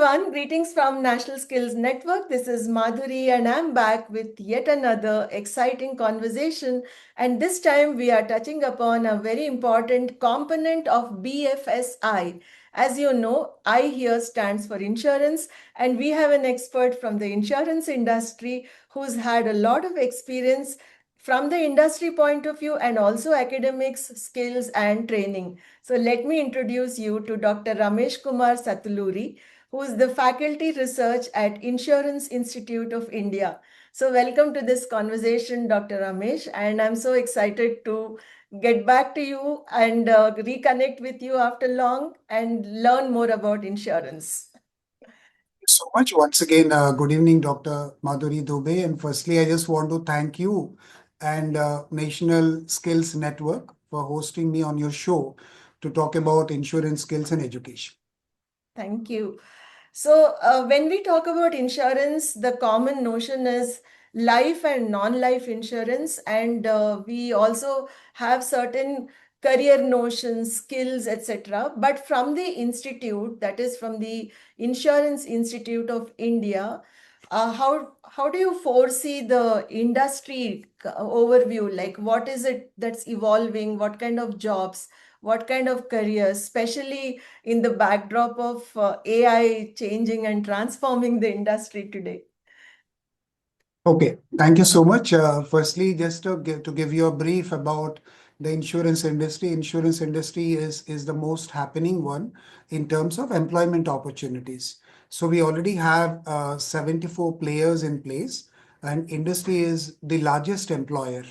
everyone, greetings from National Skills Network. This is Madhuri and I'm back with yet another exciting conversation. And this time we are touching upon a very important component of BFSI. As you know, I here stands for insurance, and we have an expert from the insurance industry who's had a lot of experience from the industry point of view and also academics, skills, and training. So let me introduce you to Dr. Ramesh Kumar Satuluri, who is the faculty research at Insurance Institute of India. So welcome to this conversation, Dr. Ramesh, and I'm so excited to get back to you and reconnect with you after long and learn more about insurance. So much. Once again, good evening, Dr. Madhuri Dubey. And firstly, I just want to thank you and National Skills Network for hosting me on your show to talk about insurance skills and education. Thank you. So, when we talk about insurance, the common notion is life and non-life insurance, and we also have certain career notions, skills, etc. But from the institute, that is from the Insurance Institute of India, how do you foresee the industry overview? Like, what is it that's evolving? What kind of jobs? What kind of careers, especially in the backdrop of AI changing and transforming the industry today? Okay, thank you so much. Firstly, just to give you a brief about the insurance industry. Insurance industry is the most happening one in terms of employment opportunities. So we already have 74 players in place, and industry is the largest employer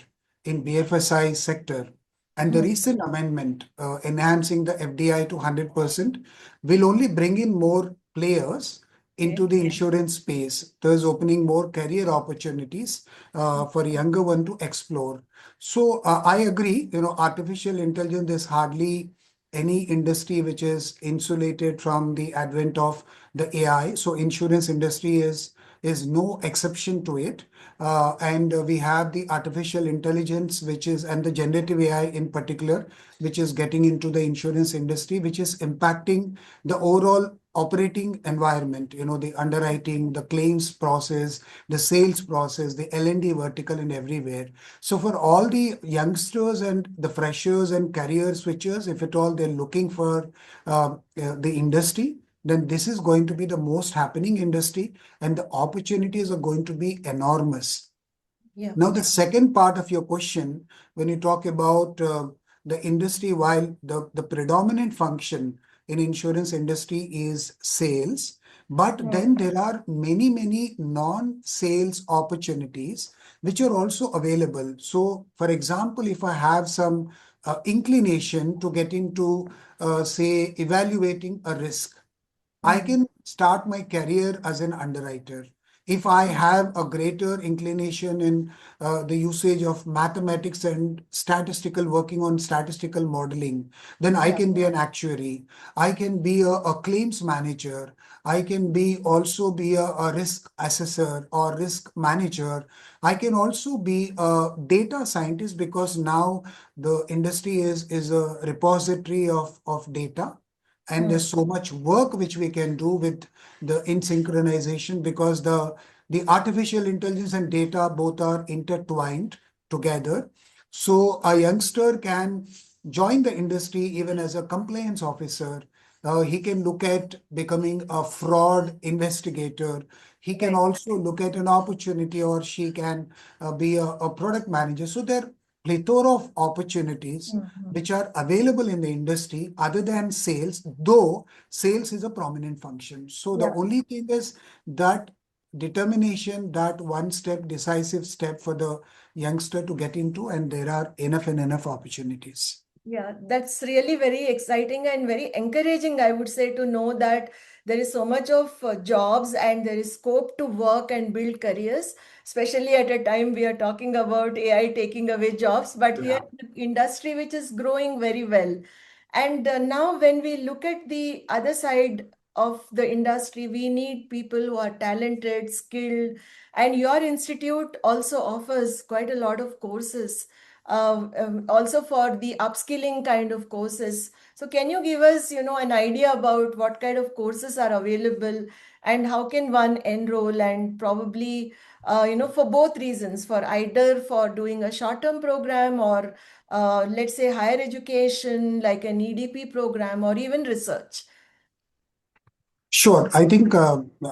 in BFSI sector. And the Hmm. recent amendment enhancing the FDI to 100% will only bring in more players into Okay. the insurance space, thus opening more career opportunities for younger one to explore. So I agree, artificial intelligence, there's hardly any industry which is insulated from the advent of the AI. So insurance industry is no exception to it. And we have the artificial intelligence, which is, and the generative AI in particular, which is getting into the insurance industry, which is impacting the overall operating environment, the underwriting, the claims process, the sales process, the L&D vertical and everywhere. So for all the youngsters and the freshers and career switchers, if at all they're looking for the industry, then this is going to be the most happening industry and the opportunities are going to be enormous. Yeah. Now, the second part of your question, when you talk about the industry, while the predominant function in insurance industry is sales, but Hmm. then there are many, many non-sales opportunities which are also available. So, for example, if I have some inclination to get into, say, evaluating a risk, I Hmm. can start my career as an underwriter. If I have a greater inclination in the usage of mathematics and statistical, working on statistical modeling, then I Yeah. can be an actuary. I can be a claims manager. I can be also be a risk assessor or risk manager. I can also be a data scientist because now the industry is a repository of data, and Hmm. there's so much work which we can do with the in synchronization because the artificial intelligence and data both are intertwined together. So a youngster can join the industry even as a compliance officer. He can look at becoming a fraud investigator. He can Right. also look at an opportunity, or she can be a product manager. So there are plethora of opportunities Hmm. which are available in the industry other than sales, though sales is a prominent function. So the Yeah. only thing is that determination, that one step, decisive step for the youngster to get into, and there are enough and enough opportunities. Yeah, that's really very exciting and very encouraging, I would say, to know that there is so much of jobs and there is scope to work and build careers, especially at a time we are talking about AI taking away jobs, but we are Yeah. in an industry which is growing very well. And now, when we look at the other side of the industry, we need people who are talented, skilled, and your institute also offers quite a lot of courses also for the upskilling kind of courses. So can you give us, an idea about what kind of courses are available and how can one enroll, and probably, for both reasons, for either for doing a short-term program or let's say higher education like an EDP program or even research. Sure. I think,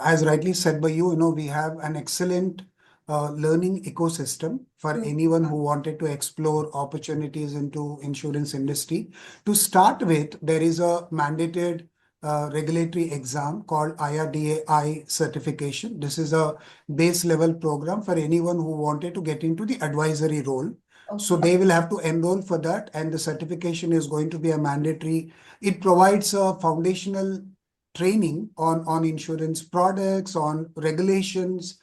as rightly said by you, we have an excellent learning ecosystem for Mm. anyone who wanted to explore opportunities into insurance industry. To start with, there is a mandated regulatory exam called IRDAI certification. This is a base level program for anyone who wanted to get into the advisory role. So Okay. they will have to enroll for that, and the certification is going to be a mandatory. It provides a foundational training on insurance products, on regulations,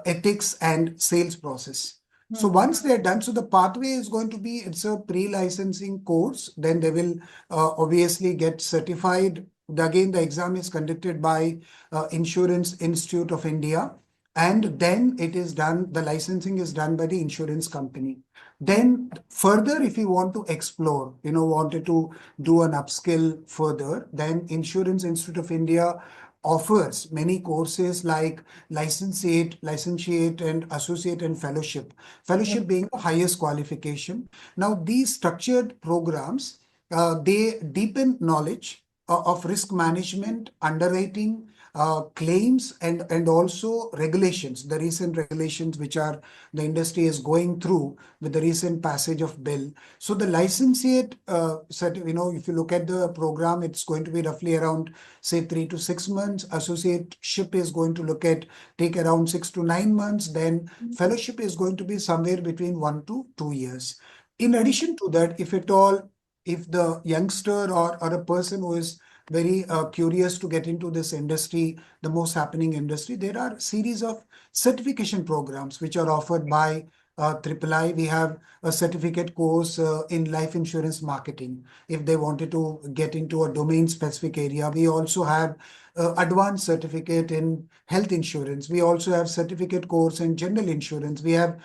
ethics, and sales process. So Hmm. once they're done, so the pathway is going to be, it's a pre-licensing course. Then they will obviously get certified. Again, the exam is conducted by Insurance Institute of India. And then it is done, the licensing is done by the insurance company. Then further, if you want to explore, wanted to do an upskill further, then Insurance Institute of India offers many courses like licentiate and associate and fellowship. Fellowship being the highest qualification. Now, these structured programs, they deepen knowledge of risk management, underwriting, claims, and also regulations, the recent regulations which are the industry is going through with the recent passage of bill. So the licentiate, if you look at the program, it's going to be roughly around, say, 3 to 6 months. Associateship is going to take around 6 to 9 months. Then fellowship is going to be somewhere between 1 to 2 years. In addition to that, if at all, if the youngster or a person who is very curious to get into this industry, the most happening industry, there are series of certification programs which are offered by III. We have a certificate course in life insurance marketing. If they wanted to get into a domain specific area, we also have advanced certificate in health insurance. We also have certificate course in general insurance. We have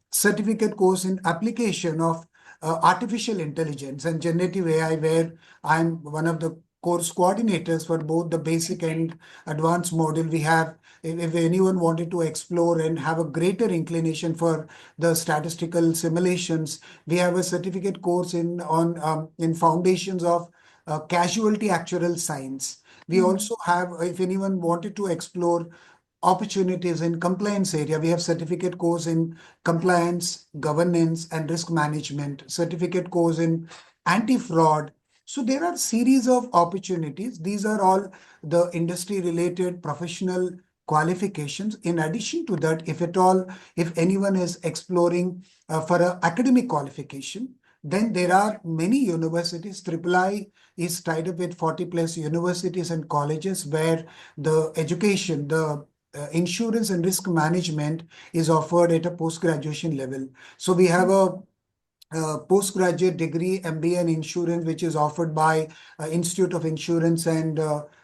certificate course in application of artificial intelligence and generative AI, where I'm one of the course coordinators for both the basic and advanced module. We have, if anyone wanted to explore and have a greater inclination for the statistical simulations, we have a certificate course in foundations of casualty actuarial science. We Hmm. also have, if anyone wanted to explore opportunities in compliance area, we have certificate course in compliance, governance, and risk management, certificate course in anti-fraud. So there are series of opportunities. These are all the industry related professional qualifications. In addition to that, if at all, if anyone is exploring for an academic qualification, then there are many universities. III is tied up with 40 plus universities and colleges where the education, the insurance and risk management is offered at a post-graduation level. So we have a postgraduate degree MBA in insurance, which is offered by Institute of Insurance and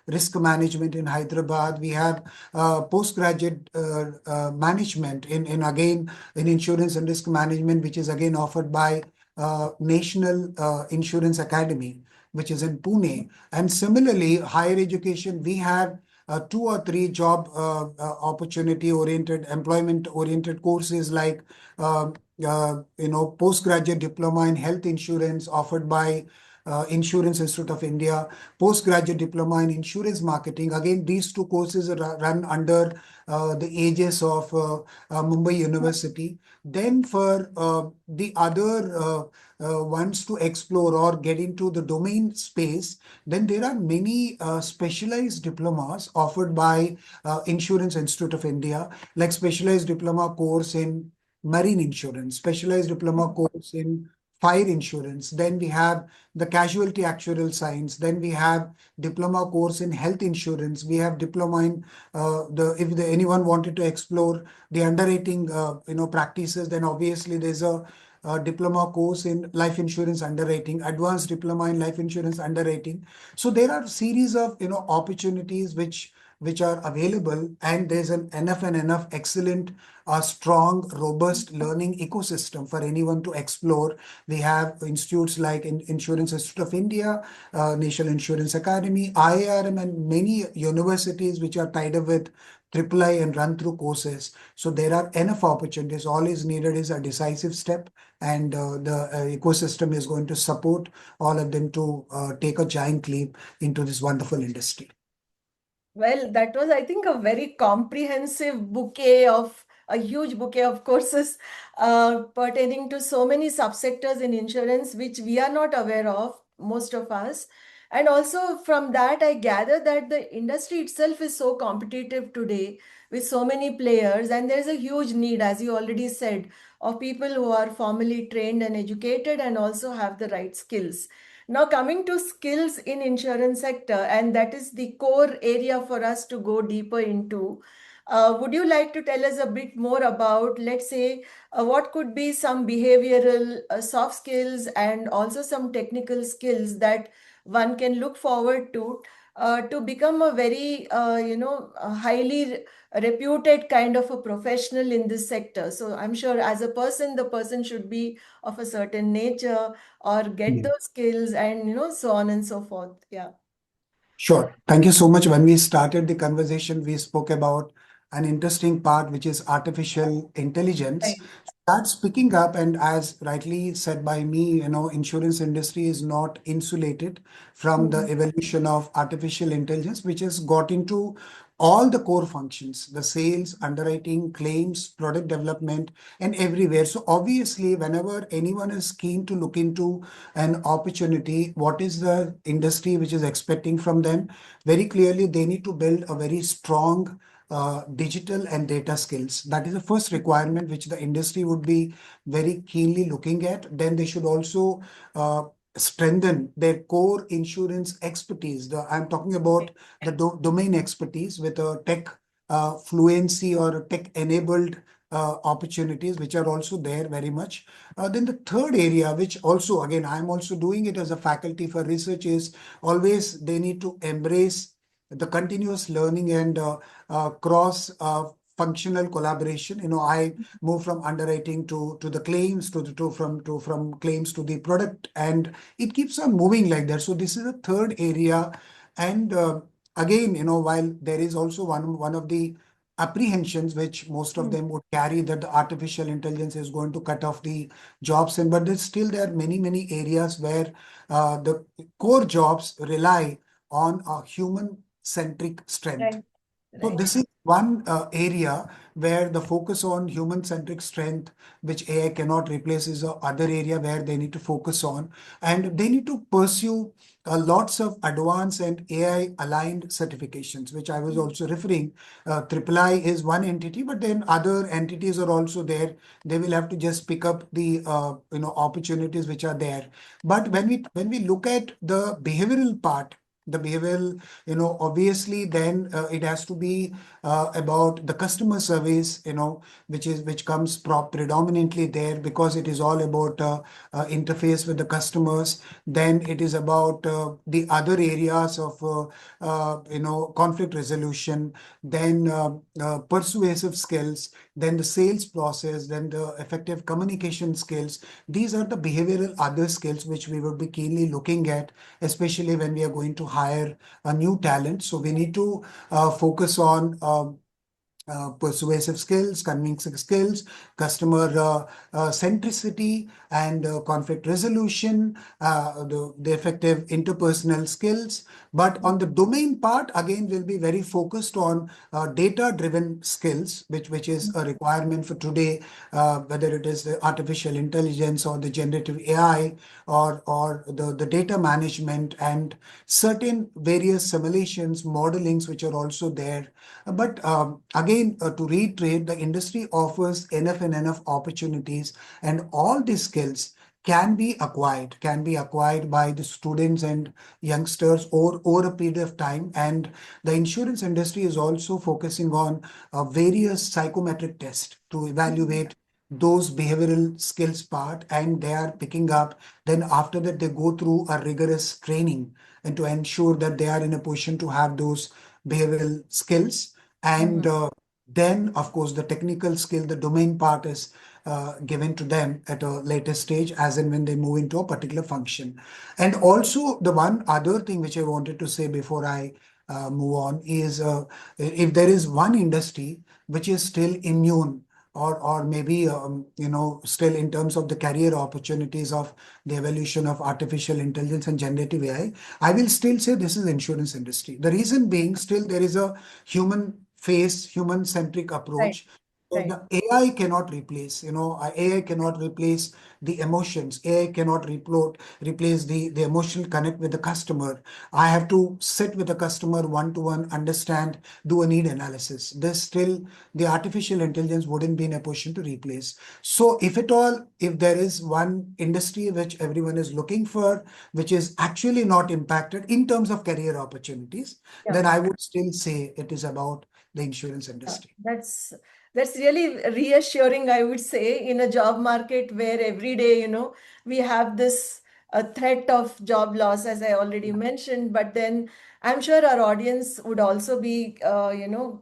Risk Management in Hyderabad. We have postgraduate management in again in insurance and risk management, which is again offered by National Insurance Academy, which is in Pune. And similarly, higher education, we have 2 or 3 job opportunity oriented, employment oriented courses like postgraduate diploma in health insurance offered by Insurance Institute of India, postgraduate diploma in insurance marketing. Again, these 2 courses are run under the aegis of Mumbai University. Then for the other ones to explore or get into the domain space, then there are many specialized diplomas offered by Insurance Institute of India, like specialized diploma course in marine insurance, specialized diploma course in fire insurance. Then we have the casualty actuarial science. Then we have diploma course in health insurance. We have diploma in anyone wanted to explore the underwriting practices, then obviously there's a diploma course in life insurance underwriting, advanced diploma in life insurance underwriting. So there are series of opportunities which which are available, and there's an enough and enough excellent, strong, robust learning ecosystem for anyone to explore. We have institutes like Insurance Institute of India, National Insurance Academy, IIRM, and many universities which are tied up with triple I and run through courses. So there are enough opportunities. All is needed is a decisive step, and the ecosystem is going to support all of them to take a giant leap into this wonderful industry. Well, that was, I think, a very comprehensive bouquet of a huge bouquet of courses pertaining to so many subsectors in insurance, which we are not aware of, most of us. And also from that, I gather that the industry itself is so competitive today with so many players, and there's a huge need, as you already said, of people who are formally trained and educated and also have the right skills. Now, coming to skills in insurance sector, and that is the core area for us to go deeper into. Would you like to tell us a bit more about, let's say, what could be some behavioral soft skills and also some technical skills that one can look forward to become a very, a highly reputed kind of a professional in this sector? So I'm sure as a person, the person should be of a certain nature or get Hmm. those skills and so on and so forth. Yeah. Sure. Thank you so much. When we started the conversation, we spoke about an interesting part, which is artificial intelligence. Right. That's picking up, and as rightly said by me, insurance industry is not insulated from the Mhm. evolution of artificial intelligence, which has got into all the core functions, the sales, underwriting, claims, product development, and everywhere. So obviously, whenever anyone is keen to look into an opportunity, what is the industry which is expecting from them? Very clearly, they need to build a very strong digital and data skills. That is the first requirement which the industry would be very keenly looking at. Then they should also strengthen their core insurance expertise. I'm talking about the domain expertise with a tech fluency or tech enabled opportunities, which are also there very much. Then the third area, which also, again, I'm also doing it as a faculty for research, is always they need to embrace the continuous learning and cross functional collaboration. I move from underwriting to the claims from claims to the product, and it keeps on moving like that. So this is a third area, and again, while there is also one of the apprehensions which most of Mm. them would carry, that the artificial intelligence is going to cut off the jobs, and but there are many areas where the core jobs rely on a human centric strength. Right. So Right. this is one area where the focus on human-centric strength, which AI cannot replace, is a other area where they need to focus on, and they need to pursue lots of advanced and AI-aligned certifications, which I was also referring. Triple I is one entity, but then other entities are also there. They will have to just pick up the opportunities which are there. But when we look at the behavioral part, the behavioral, obviously then it has to be about the customer service, which comes predominantly there, because it is all about interface with the customers. Then it is about the other areas of conflict resolution, then persuasive skills, then the sales process, then the effective communication skills. These are the behavioral other skills which we would be keenly looking at, especially when we are going to hire a new talent. So we need to focus on persuasive skills, convincing skills, customer centricity, and conflict resolution, the effective interpersonal skills. But on the domain part, again, we'll be very focused on data-driven skills, which is a requirement for today, whether it is the artificial intelligence or the generative AI, or the data management and certain various simulations, modelings, which are also there. But again, to reiterate, the industry offers enough and enough opportunities, and all these skills can be acquired by the students and youngsters over a period of time. And the insurance industry is also focusing on various psychometric tests to Mhm. evaluate those behavioral skills part, and they are picking up. Then after that, they go through a rigorous training and to ensure that they are in a position to have those behavioral skills. And Mhm. then, of course, the technical skill, the domain part is given to them at a later stage, as in when they move into a particular function. And also, the one other thing which I wanted to say before I move on is if there is one industry which is still immune or maybe still in terms of the career opportunities of the evolution of artificial intelligence and generative AI, I will still say this is insurance industry. The reason being, still there is a human face, human centric Right, approach. So right. the AI cannot replace, AI cannot replace the emotions. AI cannot replace the emotional connect with the customer. I have to sit with the customer one to one, understand, do a need analysis. This still the artificial intelligence wouldn't be in a position to replace. So if at all, if there is one industry which everyone is looking for, which is actually not impacted in terms of career opportunities, Yeah. then I would still say it is about the insurance Yeah, industry. that's really reassuring, I would say, in a job market where every day, we have this threat of job loss, as I already mentioned. But then I'm sure our audience would also be,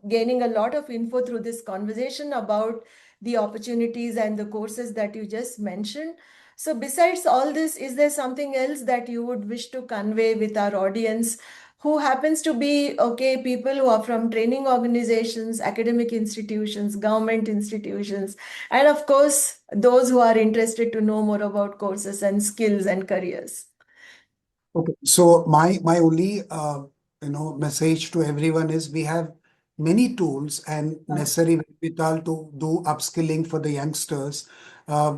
gaining a lot of info through this conversation about the opportunities and the courses that you just mentioned. So, besides all this, is there something else that you would wish to convey with our audience, who happens to be, okay, people who are from training organizations, academic institutions, government institutions, and of course those who are interested to know more about courses and skills and careers? Okay. So my only message to everyone is we have many tools and Yeah. necessary wherewithal to do upskilling for the youngsters. Uh,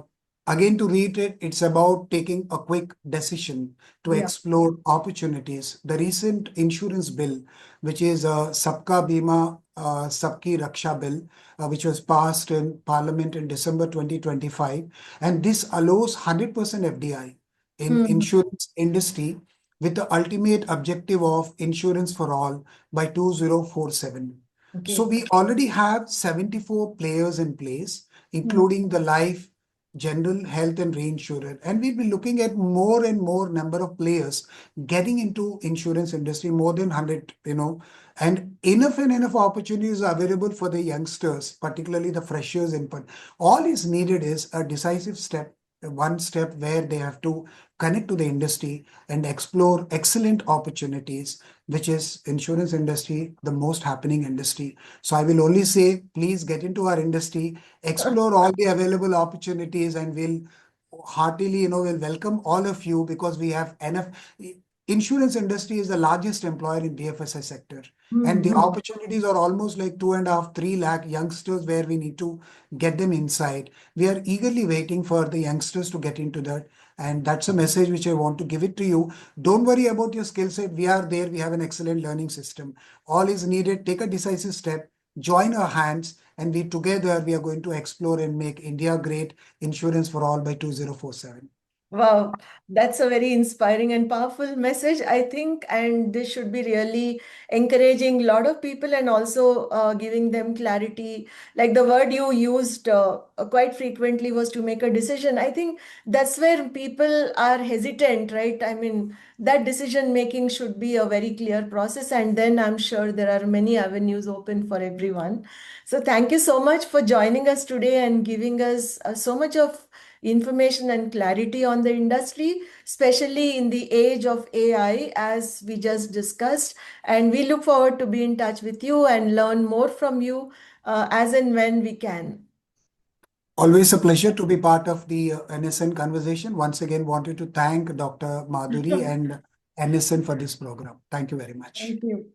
Again, to reiterate, it's about taking a quick decision to Yeah. explore opportunities. The recent insurance bill, which is Sabka Bima Sabki Raksha bill, which was passed in Parliament in December 2025, and this allows 100% FDI in Hmm. insurance industry with the ultimate objective of insurance for all by 2047. So Okay. we already have 74 players in place, Hmm. including the life, general, health, and reinsurer. And we'll be looking at more and more number of players getting into insurance industry, more than 100, and enough opportunities are available for the youngsters, particularly the freshers input. All is needed is a decisive step, one step where they have to connect to the industry and explore excellent opportunities, which is insurance industry, the most happening industry. So I will only say, please get into our industry, explore all the available opportunities, and we'll heartily, will welcome all of you because we have enough. Insurance industry is the largest employer in BFSI sector. And the Hmm. opportunities are almost like 2.5, 3 lakh youngsters where we need to get them inside. We are eagerly waiting for the youngsters to get into that. And that's a message which I want to give it to you. Don't worry about your skill set. We are there. We have an excellent learning system. All is needed. Take a decisive step, join our hands, and we together we are going to explore and make India great. Insurance for all by 2047. Wow, that's a very inspiring and powerful message, I think, and this should be really encouraging a lot of people and also giving them clarity. Like the word you used quite frequently was to make a decision. I think that's where people are hesitant, right? I mean, that decision making should be a very clear process, and then I'm sure there are many avenues open for everyone. So, thank you so much for joining us today and giving us so much of information and clarity on the industry, especially in the age of AI, as we just discussed. And we look forward to be in touch with you and learn more from you as and when we can. Always a pleasure to be part of the NSN conversation. Once again, wanted to thank Dr. Madhuri and NSN for this program. Thank you very much. Thank you.